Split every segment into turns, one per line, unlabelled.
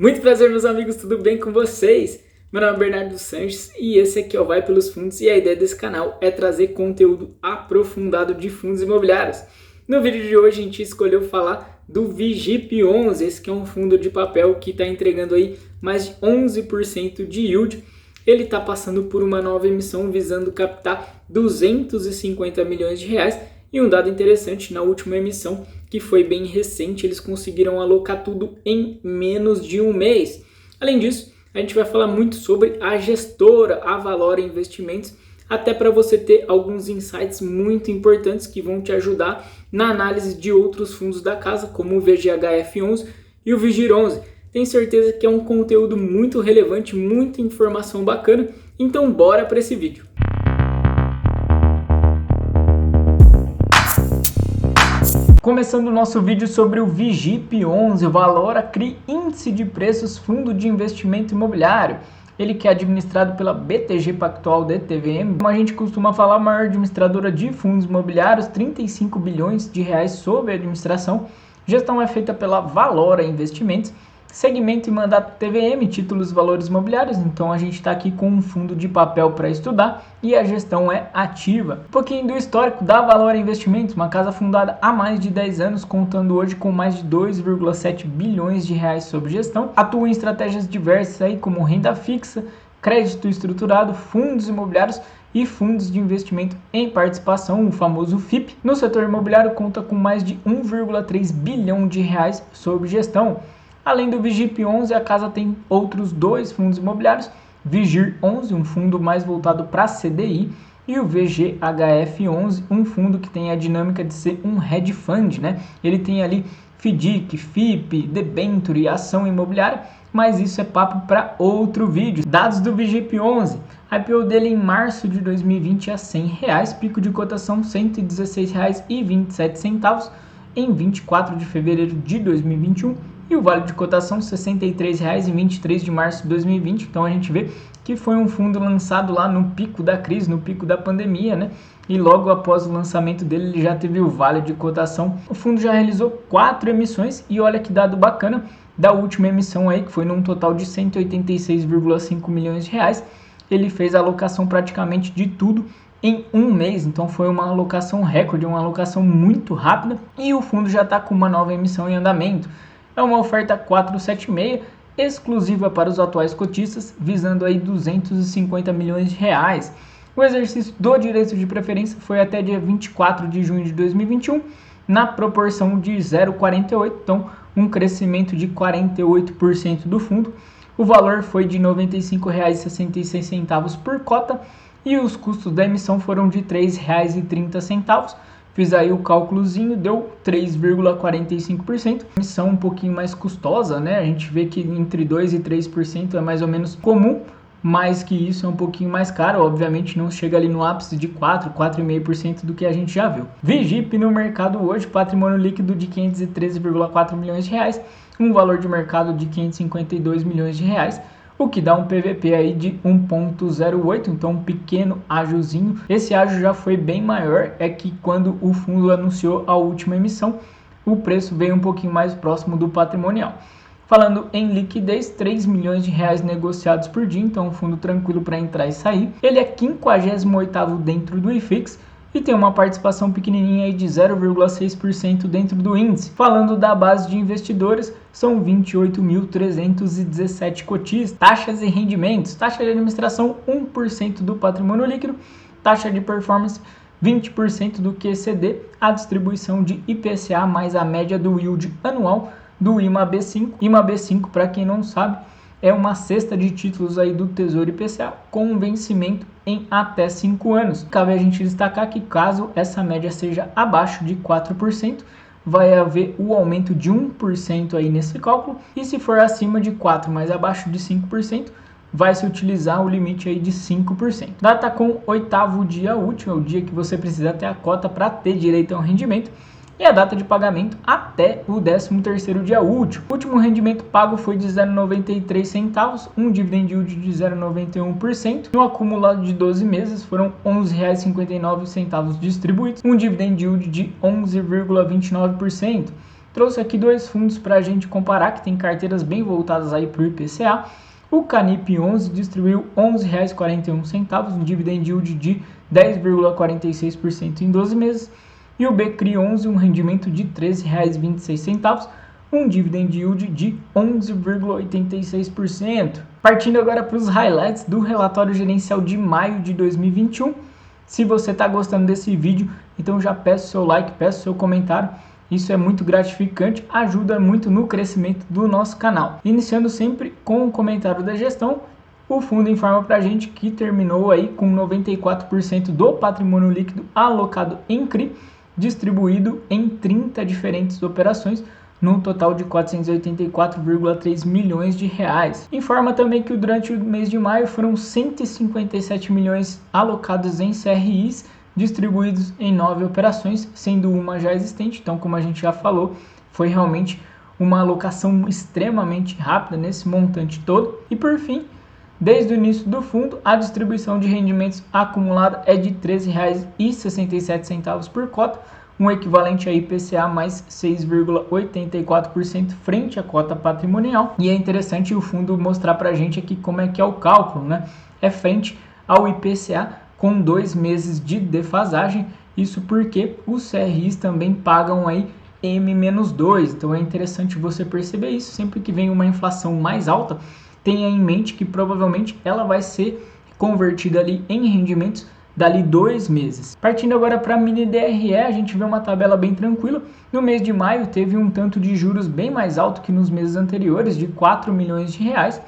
Muito prazer, meus amigos, tudo bem com vocês? Meu nome é Bernardo Sanches e esse aqui é o Vai Pelos Fundos, e a ideia desse canal é trazer conteúdo aprofundado de fundos imobiliários. No vídeo de hoje a gente escolheu falar do VIGIP11, esse que é um fundo de papel que está entregando aí mais de 11% de yield. Ele está passando por uma nova emissão visando captar 250 milhões de reais. E um dado interessante, na última emissão, que foi bem recente, eles conseguiram alocar tudo em menos de um mês. Além disso, a gente vai falar muito sobre a gestora, a Valora Investimentos, até para você ter alguns insights muito importantes que vão te ajudar na análise de outros fundos da casa, como o VGHF11 e o VIGIR11. Tenho certeza que é um conteúdo muito relevante, muita informação bacana, então bora para esse vídeo. Começando o nosso vídeo sobre o VIGIP11, o Valora CRI Índice de Preços Fundo de Investimento Imobiliário. Ele que é administrado pela BTG Pactual DTVM, como a gente costuma falar, a maior administradora de fundos imobiliários, 35 bilhões de reais sob administração. Gestão é feita pela Valora Investimentos. Segmento e mandato TVM, títulos e valores imobiliários. Então a gente está aqui com um fundo de papel para estudar e a gestão é ativa. Um pouquinho do histórico da Valora Investimentos, uma casa fundada há mais de 10 anos, contando hoje com mais de 2,7 bilhões de reais sob gestão. Atua em estratégias diversas aí, como renda fixa, crédito estruturado, fundos imobiliários e fundos de investimento em participação, o famoso FIP. No setor imobiliário conta com mais de 1,3 bilhão de reais sob gestão. Além do VIGIP11, a casa tem outros dois fundos imobiliários, VIGIR11, um fundo mais voltado para CDI, e o VGHF11, um fundo que tem a dinâmica de ser um hedge fund, né? Ele tem ali FDIC, FIP, debenture e ação imobiliária, mas isso é papo para outro vídeo. Dados do VIGIP11, IPO dele em março de 2020 a R$100, pico de cotação R$ 116,27 em 24 de fevereiro de 2021, e o vale de cotação R$ 63,00 em 23 de março de 2020. Então a gente vê que foi um fundo lançado lá no pico da crise, no pico da pandemia, né? E logo após o lançamento dele, ele já teve o vale de cotação. O fundo já realizou 4 emissões e olha que dado bacana da última emissão aí, que foi num total de 186,5 milhões de reais. Ele fez a alocação praticamente de tudo em um mês, então foi uma alocação recorde, uma alocação muito rápida, e o fundo já está com uma nova emissão em andamento. É uma oferta 476, exclusiva para os atuais cotistas, visando aí 250 milhões de reais. O exercício do direito de preferência foi até dia 24 de junho de 2021, na proporção de 0,48, então um crescimento de 48% do fundo. O valor foi de R$ 95,66 por cota e os custos da emissão foram de R$ 3,30. Fiz aí o cálculozinho, deu 3,45%. Emissão um pouquinho mais custosa, né? A gente vê que entre 2% e 3% é mais ou menos comum. Mais que isso é um pouquinho mais caro. Obviamente não chega ali no ápice de 4,5% do que a gente já viu. VIGIP no mercado hoje, patrimônio líquido de 513,4 milhões de reais. Um valor de mercado de 552 milhões de reais. O que dá um PVP aí de 1,08, então um pequeno ajuzinho. Esse ajo já foi bem maior, é que quando o fundo anunciou a última emissão, o preço veio um pouquinho mais próximo do patrimonial. Falando em liquidez, 3 milhões de reais negociados por dia, então um fundo tranquilo para entrar e sair. Ele é 58º dentro do IFIX, e tem uma participação pequenininha aí de 0,6% dentro do índice. Falando da base de investidores, são 28.317 cotistas. Taxas e rendimentos, taxa de administração 1% do patrimônio líquido, taxa de performance 20% do QCD, a distribuição de IPCA mais a média do yield anual do IMAB5. IMAB5, para quem não sabe, é uma cesta de títulos aí do Tesouro IPCA com um vencimento em até 5 anos. Cabe a gente destacar que caso essa média seja abaixo de 4%, vai haver o aumento de 1% aí nesse cálculo, e se for acima de 4%, mas abaixo de 5%, vai se utilizar o limite aí de 5%. Data com 8º dia útil, é o dia que você precisa ter a cota para ter direito a um rendimento, e a data de pagamento até o 13º dia útil. O último rendimento pago foi de 0,93 centavos, um dividend yield de 0,91%. No acumulado de 12 meses foram R$ 11,59 distribuídos, um dividend yield de 11,29%. Trouxe aqui dois fundos para a gente comparar, que tem carteiras bem voltadas aí para o IPCA. O Canip 11 distribuiu R$ 11,41, um dividend yield de 10,46% em 12 meses. E o BCRI 11, um rendimento de R$ 13,26, um dividend yield de 11,86%. Partindo agora para os highlights do relatório gerencial de maio de 2021. Se você está gostando desse vídeo, então já peço seu like, peço seu comentário. Isso é muito gratificante, ajuda muito no crescimento do nosso canal. Iniciando sempre com o comentário da gestão, o fundo informa para a gente que terminou aí com 94% do patrimônio líquido alocado em CRI, distribuído em 30 diferentes operações, num total de 484,3 milhões de reais. Informa também que durante o mês de maio foram 157 milhões alocados em CRIs, distribuídos em 9 operações, sendo uma já existente. Então, como a gente já falou, foi realmente uma alocação extremamente rápida nesse montante todo. E por fim, desde o início do fundo, a distribuição de rendimentos acumulada é de R$ 13,67 por cota, um equivalente a IPCA mais 6,84% frente à cota patrimonial. E é interessante o fundo mostrar para a gente aqui como é que é o cálculo, né? É frente ao IPCA com 2 meses de defasagem, isso porque os CRIs também pagam aí M-2, então é interessante você perceber isso. Sempre que vem uma inflação mais alta, tenha em mente que provavelmente ela vai ser convertida ali em rendimentos dali 2 meses. Partindo agora para a mini DRE, a gente vê uma tabela bem tranquila. No mês de maio teve um tanto de juros bem mais alto que nos meses anteriores, de 4 milhões de reais.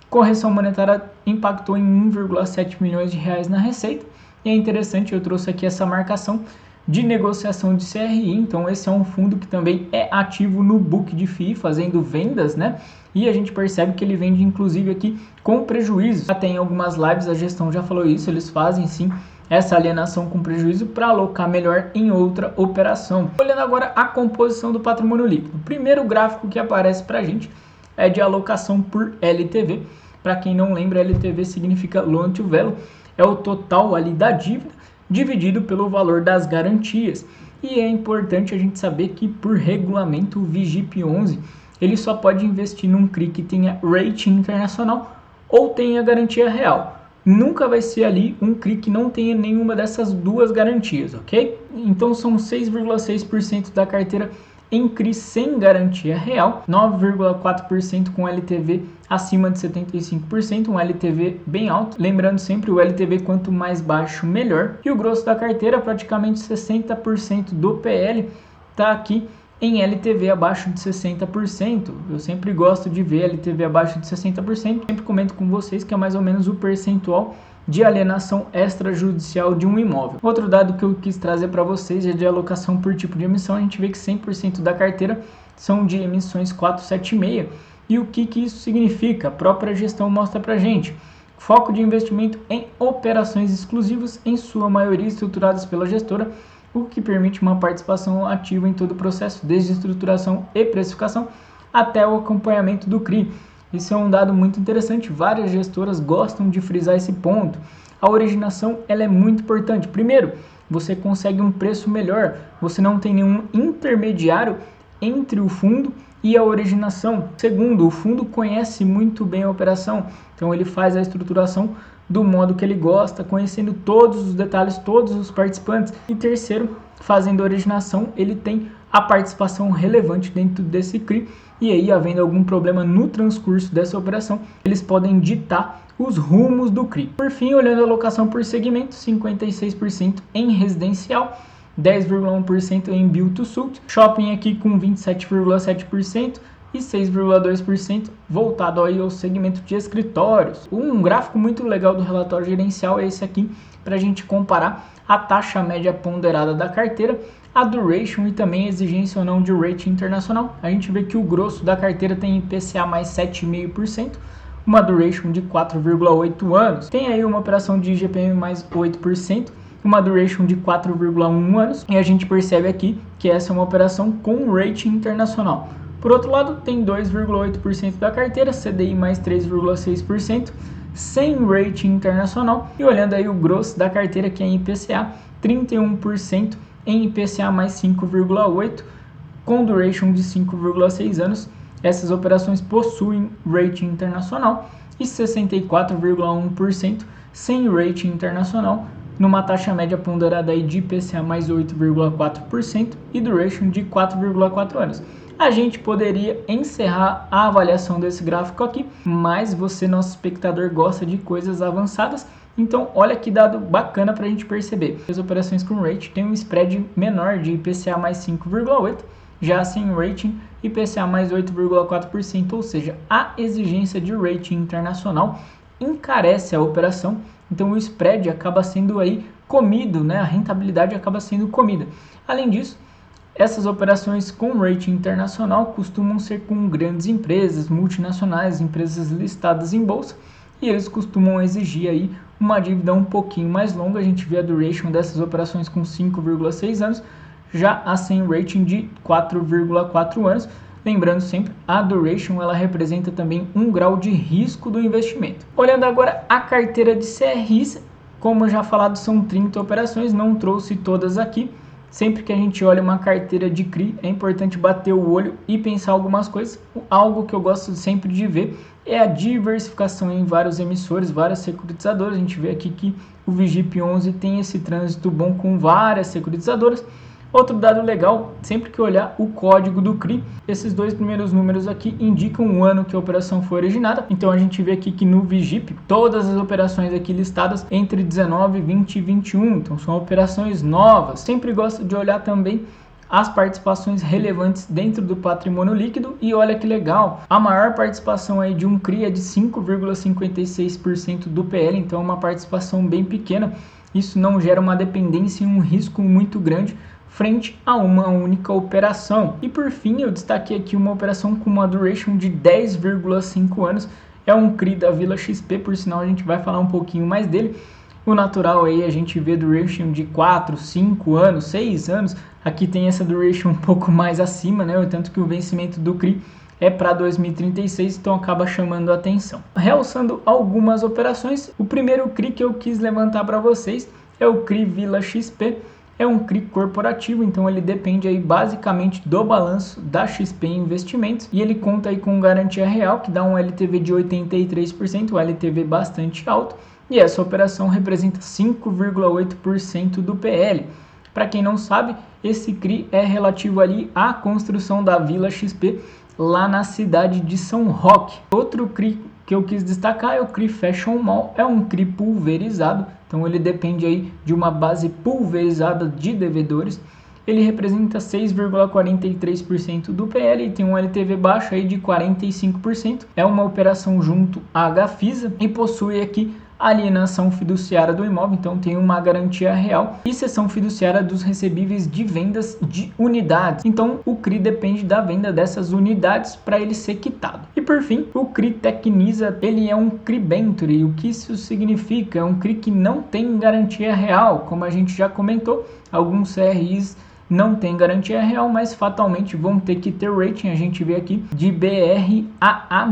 Correção monetária impactou em 1,7 milhões de reais na receita. E é interessante, eu trouxe aqui essa marcação de negociação de CRI. Então esse é um fundo que também é ativo no book de FII, fazendo vendas, né? E a gente percebe que ele vende inclusive aqui com prejuízo. Já tem algumas lives, a gestão já falou isso, eles fazem sim essa alienação com prejuízo para alocar melhor em outra operação. Olhando agora a composição do patrimônio líquido. O primeiro gráfico que aparece para a gente é de alocação por LTV. Para quem não lembra, LTV significa Loan to Value, é o total ali da dívida dividido pelo valor das garantias. E é importante a gente saber que por regulamento o VIGIP 11 ele só pode investir num CRI que tenha rating internacional ou tenha garantia real. Nunca vai ser ali um CRI que não tenha nenhuma dessas duas garantias, ok? Então são 6,6% da carteira em CRI sem garantia real, 9,4% com LTV acima de 75%, um LTV bem alto. Lembrando sempre, o LTV quanto mais baixo, melhor. E o grosso da carteira, praticamente 60% do PL, está aqui em LTV abaixo de 60%. Eu sempre gosto de ver LTV abaixo de 60%. Sempre comento com vocês que é mais ou menos o percentual de alienação extrajudicial de um imóvel. Outro dado que eu quis trazer para vocês é de alocação por tipo de emissão. A gente vê que 100% da carteira são de emissões 476. E o que isso significa? A própria gestão mostra para a gente. Foco de investimento em operações exclusivas, em sua maioria estruturadas pela gestora, o que permite uma participação ativa em todo o processo, desde estruturação e precificação até o acompanhamento do CRI. Isso é um dado muito interessante, várias gestoras gostam de frisar esse ponto. A originação ela é muito importante. Primeiro, você consegue um preço melhor, você não tem nenhum intermediário entre o fundo e a originação. Segundo, o fundo conhece muito bem a operação, então ele faz a estruturação do modo que ele gosta, conhecendo todos os detalhes, todos os participantes. E terceiro, fazendo a originação, ele tem a participação relevante dentro desse CRI, e aí, havendo algum problema no transcurso dessa operação, eles podem ditar os rumos do CRI. Por fim, olhando a alocação por segmento, 56% em residencial, 10,1% em build to suit, shopping aqui com 27,7% e 6,2% voltado aí ao segmento de escritórios. Um gráfico muito legal do relatório gerencial é esse aqui, para a gente comparar a taxa média ponderada da carteira, a duration e também a exigência ou não de rating internacional. A gente vê que o grosso da carteira tem IPCA mais 7,5%, uma duration de 4,8 anos. Tem aí uma operação de IGPM mais 8%, uma duration de 4,1 anos. E a gente percebe aqui que essa é uma operação com rating internacional. Por outro lado, tem 2,8% da carteira, CDI mais 3,6%, sem rating internacional. E olhando aí o grosso da carteira, que é em IPCA, 31% em IPCA mais 5,8%, com duration de 5,6 anos. Essas operações possuem rating internacional e 64,1% sem rating internacional, numa taxa média ponderada aí de IPCA mais 8,4% e duration de 4,4 anos. A gente poderia encerrar a avaliação desse gráfico aqui, mas você, nosso espectador, gosta de coisas avançadas, então olha que dado bacana para a gente perceber. As operações com rating têm um spread menor de IPCA mais 5,8%, já sem rating IPCA mais 8,4%, ou seja, a exigência de rating internacional encarece a operação, então o spread acaba sendo aí comido, né? A rentabilidade acaba sendo comida. Além disso, essas operações com rating internacional costumam ser com grandes empresas, multinacionais, empresas listadas em bolsa, e eles costumam exigir aí uma dívida um pouquinho mais longa. A gente vê a duration dessas operações com 5,6 anos, já a sem rating de 4,4 anos. Lembrando sempre, a duration ela representa também um grau de risco do investimento. Olhando agora a carteira de CRIs, como já falado, são 30 operações, não trouxe todas aqui. Sempre que a gente olha uma carteira de CRI, é importante bater o olho e pensar algumas coisas. Algo que eu gosto sempre de ver é a diversificação em vários emissores, várias securitizadoras. A gente vê aqui que o VGIP11 tem esse trânsito bom com várias securitizadoras. Outro dado legal, sempre que olhar o código do CRI, esses dois primeiros números aqui indicam o ano que a operação foi originada. Então a gente vê aqui que no VGIP, todas as operações aqui listadas entre 19, 20 e 21, então são operações novas. Sempre gosto de olhar também as participações relevantes dentro do patrimônio líquido, e olha que legal, a maior participação aí de um CRI é de 5,56% do PL, então é uma participação bem pequena. Isso não gera uma dependência e um risco muito grande frente a uma única operação. E por fim, eu destaquei aqui uma operação com uma duration de 10,5 anos, é um CRI da Vila XP, por sinal a gente vai falar um pouquinho mais dele. O natural aí a gente vê duration de 4, 5 anos, 6 anos, aqui tem essa duration um pouco mais acima, né? Tanto que o vencimento do CRI é para 2036, então acaba chamando a atenção. Realçando algumas operações, o primeiro CRI que eu quis levantar para vocês é o CRI Vila XP. É um CRI corporativo, então ele depende aí basicamente do balanço da XP Investimentos, e ele conta aí com garantia real, que dá um LTV de 83%, um LTV bastante alto, e essa operação representa 5,8% do PL. Para quem não sabe, esse CRI é relativo ali à construção da Vila XP lá na cidade de São Roque. Outro CRI que eu quis destacar é o CRI Fashion Mall, é um CRI pulverizado, então ele depende aí de uma base pulverizada de devedores. Ele representa 6,43% do PL e tem um LTV baixo aí de 45%. É uma operação junto à Gafisa e possui aqui alienação fiduciária do imóvel, então tem uma garantia real, e cessão fiduciária dos recebíveis de vendas de unidades. Então o CRI depende da venda dessas unidades para ele ser quitado. E por fim, o CRI Tecnisa, ele é um CRI Venture. E o que isso significa? É um CRI que não tem garantia real, como a gente já comentou. Alguns CRIs não tem garantia real, mas fatalmente vão ter que ter rating. A gente vê aqui de BRAA-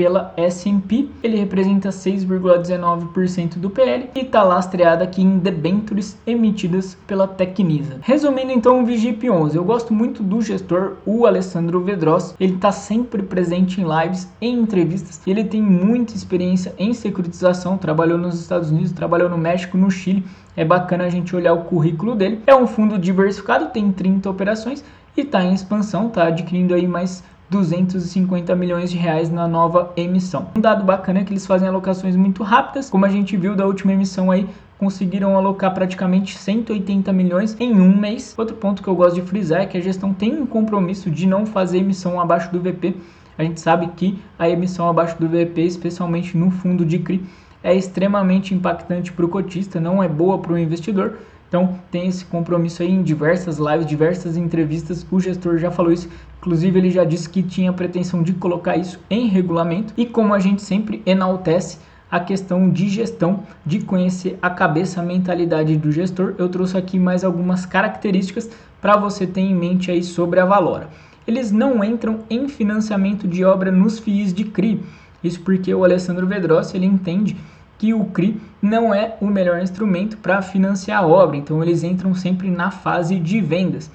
pela S&P, ele representa 6,19% do PL e está lastreado aqui em debêntures emitidas pela Tecnisa. Resumindo então o VGIP11, eu gosto muito do gestor, o Alessandro Vedros. Ele está sempre presente em lives, em entrevistas, ele tem muita experiência em securitização, trabalhou nos Estados Unidos, trabalhou no México, no Chile. É bacana a gente olhar o currículo dele. É um fundo diversificado, tem 30 operações e está em expansão, está adquirindo aí mais 250 milhões de reais na nova emissão. Um dado bacana é que eles fazem alocações muito rápidas, como a gente viu da última emissão aí, conseguiram alocar praticamente 180 milhões em um mês. Outro ponto que eu gosto de frisar é que a gestão tem um compromisso de não fazer emissão abaixo do VP. A gente sabe que a emissão abaixo do VP, especialmente no fundo de CRI, é extremamente impactante para o cotista, não é boa para o investidor. Então tem esse compromisso aí em diversas lives, diversas entrevistas, o gestor já falou isso, inclusive ele já disse que tinha a pretensão de colocar isso em regulamento. E como a gente sempre enaltece a questão de gestão, de conhecer a cabeça, a mentalidade do gestor, eu trouxe aqui mais algumas características para você ter em mente aí sobre a Valora. Eles não entram em financiamento de obra nos FIIs de CRI, isso porque o Alessandro Vedros, ele entende que o CRI não é o melhor instrumento para financiar a obra, então eles entram sempre na fase de vendas.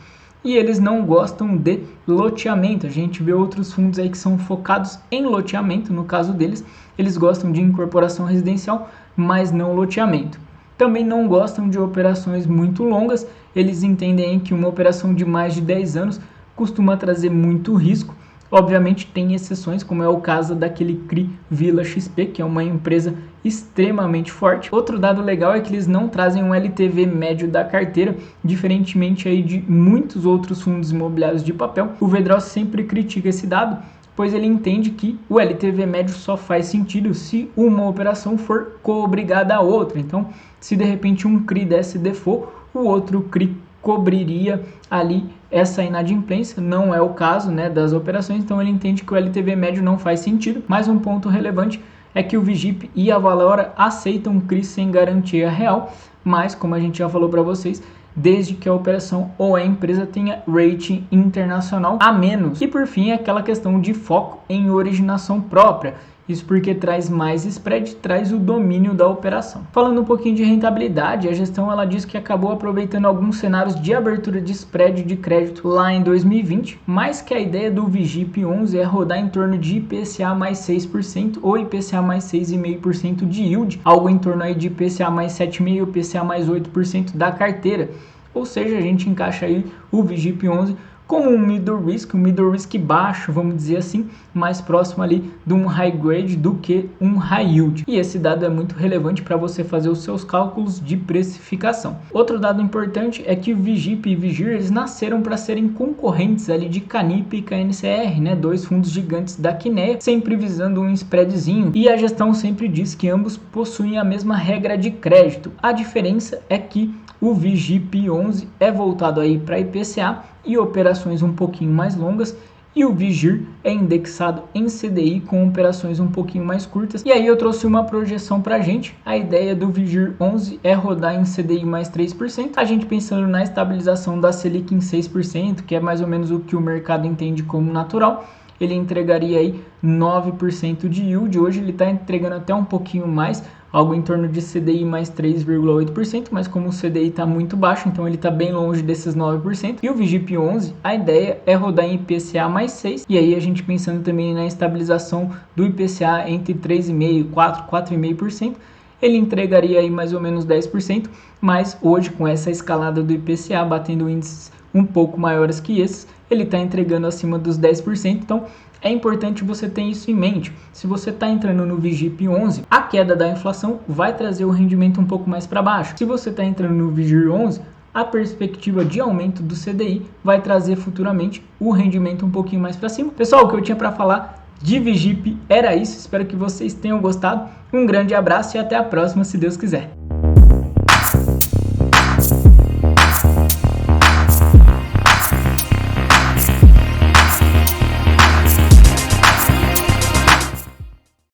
e eles não gostam de loteamento. A gente vê outros fundos aí que são focados em loteamento, no caso deles, eles gostam de incorporação residencial, mas não loteamento. Também não gostam de operações muito longas, eles entendem que uma operação de mais de 10 anos costuma trazer muito risco. Obviamente tem exceções, como é o caso daquele CRI Vila XP, que é uma empresa extremamente forte. Outro dado legal é que eles não trazem um LTV médio da carteira, diferentemente aí de muitos outros fundos imobiliários de papel. O Vedros sempre critica esse dado, pois ele entende que o LTV médio só faz sentido se uma operação for co-obrigada à outra. Então, se de repente um CRI desse default, o outro CRI cobriria ali essa inadimplência. Não é o caso, né, das operações, então ele entende que o LTV médio não faz sentido. Mais um ponto relevante é que o Vigip e a Valora aceitam CRI sem garantia real, mas como a gente já falou para vocês, desde que a operação ou a empresa tenha rating internacional a menos. E por fim, aquela questão de foco em originação própria. Isso porque traz mais spread, traz o domínio da operação. Falando um pouquinho de rentabilidade, a gestão ela diz que acabou aproveitando alguns cenários de abertura de spread de crédito lá em 2020, mas que a ideia do Vigip 11 é rodar em torno de IPCA mais 6% ou IPCA mais 6,5% de yield, algo em torno aí de IPCA mais 7,5% ou IPCA mais 8% da carteira. Ou seja, a gente encaixa aí o Vigip 11 como um middle risk baixo, vamos dizer assim, mais próximo ali de um high grade do que um high yield. E esse dado é muito relevante para você fazer os seus cálculos de precificação. Outro dado importante é que o Vigip e Vigir, eles nasceram para serem concorrentes ali de Canip e KNCR, né, dois fundos gigantes da Kinea, sempre visando um spreadzinho, e a gestão sempre diz que ambos possuem a mesma regra de crédito. A diferença é que o Vigip 11 é voltado aí para IPCA e operações um pouquinho mais longas, e o Vigir é indexado em CDI com operações um pouquinho mais curtas. E aí eu trouxe uma projeção para a gente. A ideia do Vigir 11 é rodar em CDI mais 3%, a gente pensando na estabilização da Selic em 6%, que é mais ou menos o que o mercado entende como natural. Ele entregaria aí 9% de yield, hoje ele está entregando até um pouquinho mais, algo em torno de CDI mais 3,8%, mas como o CDI está muito baixo, então ele está bem longe desses 9%. E o Vigip 11, a ideia é rodar em IPCA mais 6%, e aí a gente pensando também na estabilização do IPCA entre 3,5%, 4%, 4,5%, ele entregaria aí mais ou menos 10%, mas hoje com essa escalada do IPCA batendo índices um pouco maiores que esses, ele está entregando acima dos 10%, então é importante você ter isso em mente. Se você está entrando no Vigip 11, a queda da inflação vai trazer o rendimento um pouco mais para baixo. Se você está entrando no Vigir 11, a perspectiva de aumento do CDI vai trazer futuramente o rendimento um pouquinho mais para cima. Pessoal, o que eu tinha para falar de Vigip era isso. Espero que vocês tenham gostado. Um grande abraço e até a próxima, se Deus quiser.